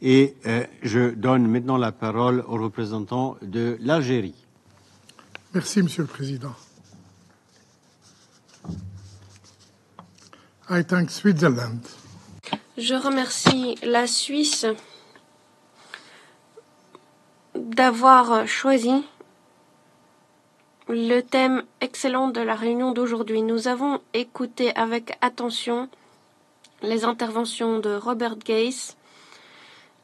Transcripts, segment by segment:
Et je donne maintenant la parole au représentant de l'Algérie. Merci, Monsieur le Président. I thank Switzerland. Je remercie la Suisse d'avoir choisi le thème excellent de la réunion d'aujourd'hui. Nous avons écouté avec attention les interventions de Robert Gase,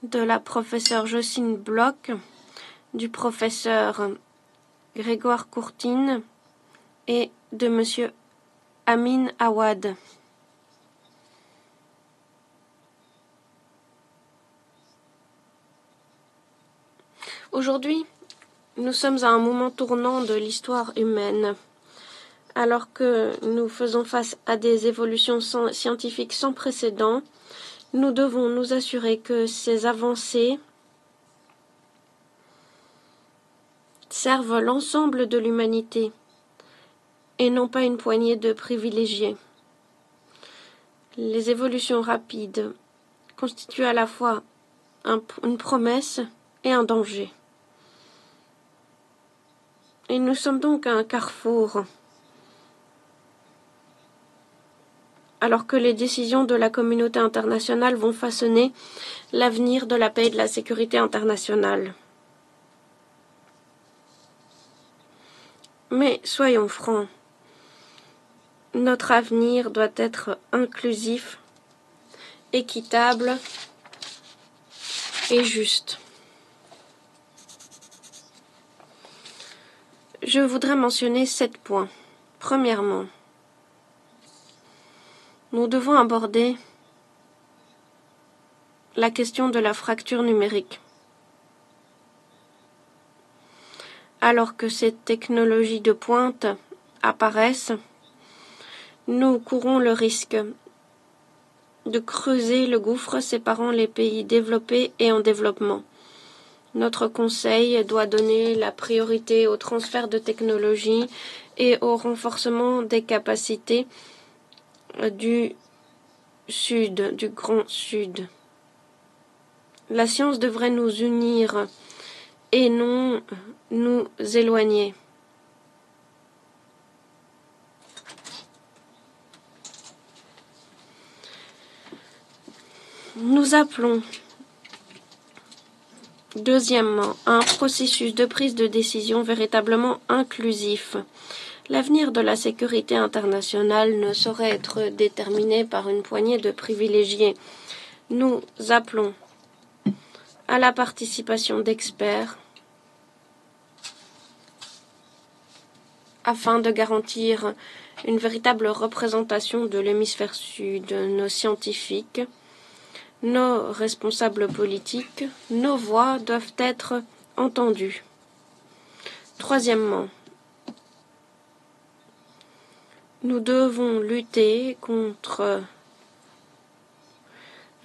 de la professeure Jocelyne Bloch, du professeur Grégoire Courtine et de Monsieur Amin Awad. Aujourd'hui, nous sommes à un moment tournant de l'histoire humaine. Alors que nous faisons face à des évolutions scientifiques sans précédent, nous devons nous assurer que ces avancées servent l'ensemble de l'humanité et non pas une poignée de privilégiés. Les évolutions rapides constituent à la fois une promesse et un danger. Et nous sommes donc à un carrefour. Alors que les décisions de la communauté internationale vont façonner l'avenir de la paix et de la sécurité internationale. Mais soyons francs, notre avenir doit être inclusif, équitable et juste. Je voudrais mentionner 7 points. Premièrement, nous devons aborder la question de la fracture numérique. Alors que ces technologies de pointe apparaissent, nous courons le risque de creuser le gouffre séparant les pays développés et en développement. Notre Conseil doit donner la priorité au transfert de technologies et au renforcement des capacités du Sud, du Grand Sud. La science devrait nous unir et non nous éloigner. Nous appelons, deuxièmement, un processus de prise de décision véritablement inclusif. L'avenir de la sécurité internationale ne saurait être déterminé par une poignée de privilégiés. Nous appelons à la participation d'experts afin de garantir une véritable représentation de l'hémisphère sud, nos scientifiques, nos responsables politiques, nos voix doivent être entendues. Troisièmement, nous devons lutter contre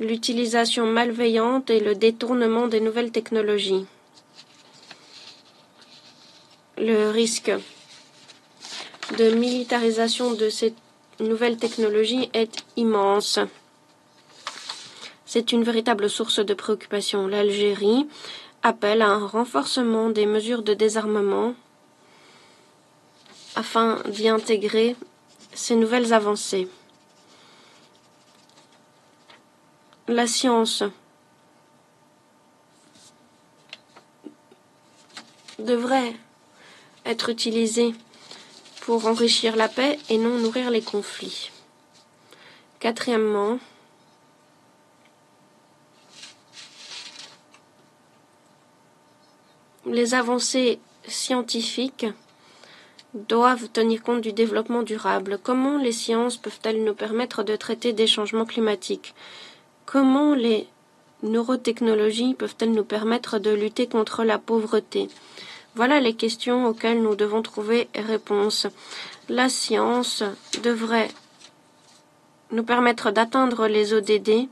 l'utilisation malveillante et le détournement des nouvelles technologies. Le risque de militarisation de ces nouvelles technologies est immense. C'est une véritable source de préoccupation. L'Algérie appelle à un renforcement des mesures de désarmement afin d'y intégrer ces nouvelles avancées. La science devrait être utilisée pour enrichir la paix et non nourrir les conflits. Quatrièmement, les avancées scientifiques doivent tenir compte du développement durable. Comment les sciences peuvent-elles nous permettre de traiter des changements climatiques? Comment les neurotechnologies peuvent-elles nous permettre de lutter contre la pauvreté? Voilà les questions auxquelles nous devons trouver réponse. La science devrait nous permettre d'atteindre les ODD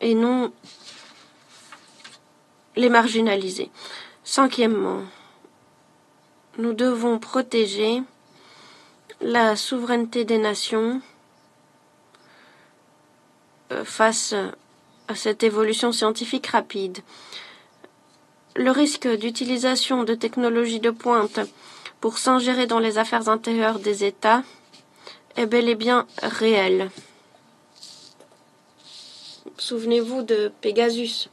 et non les marginaliser. Cinquièmement, nous devons protéger la souveraineté des nations face à cette évolution scientifique rapide. Le risque d'utilisation de technologies de pointe pour s'ingérer dans les affaires intérieures des États est bel et bien réel. Souvenez-vous de Pegasus.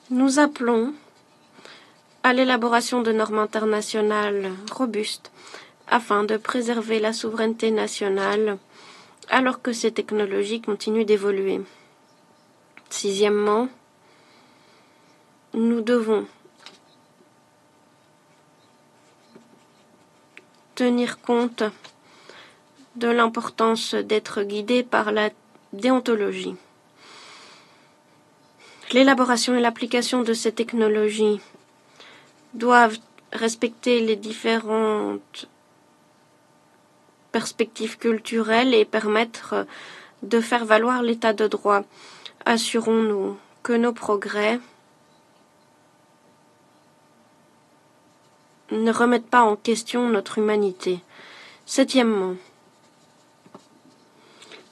Nous appelons à l'élaboration de normes internationales robustes afin de préserver la souveraineté nationale alors que ces technologies continuent d'évoluer. Sixièmement, nous devons tenir compte de l'importance d'être guidés par la déontologie. L'élaboration et l'application de ces technologies doivent respecter les différentes perspectives culturelles et permettre de faire valoir l'état de droit. Assurons-nous que nos progrès ne remettent pas en question notre humanité. Septièmement,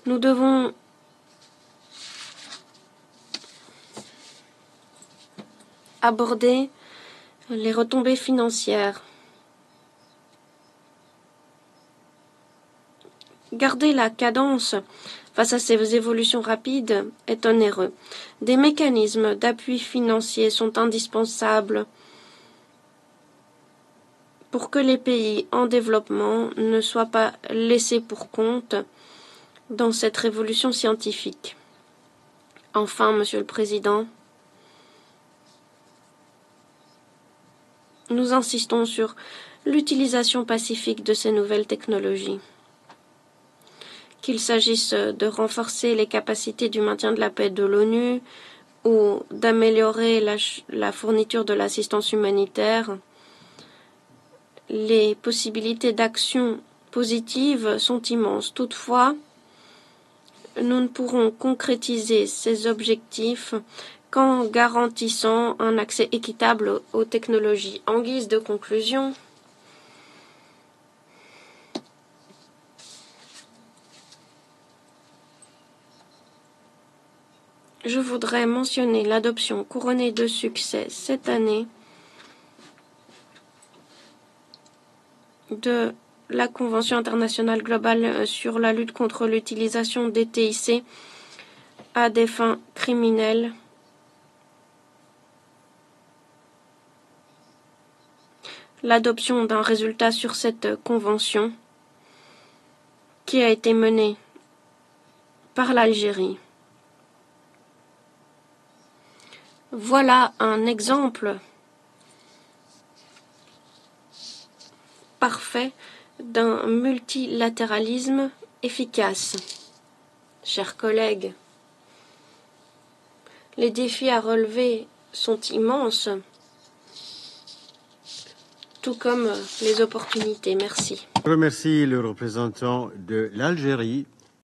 nous devons aborder les retombées financières. Garder la cadence face à ces évolutions rapides est onéreux. Des mécanismes d'appui financier sont indispensables pour que les pays en développement ne soient pas laissés pour compte dans cette révolution scientifique. Enfin, Monsieur le Président, nous insistons sur l'utilisation pacifique de ces nouvelles technologies. Qu'il s'agisse de renforcer les capacités du maintien de la paix de l'ONU ou d'améliorer la fourniture de l'assistance humanitaire, les possibilités d'action positive sont immenses. Toutefois, nous ne pourrons concrétiser ces objectifs qu'en garantissant un accès équitable aux technologies. En guise de conclusion, je voudrais mentionner l'adoption couronnée de succès cette année de la Convention internationale globale sur la lutte contre l'utilisation des TIC à des fins criminelles. L'adoption d'un résultat sur cette convention qui a été menée par l'Algérie. Voilà un exemple parfait d'un multilatéralisme efficace. Chers collègues, les défis à relever sont immenses, tout comme les opportunités. Merci. Je remercie le représentant de l'Algérie.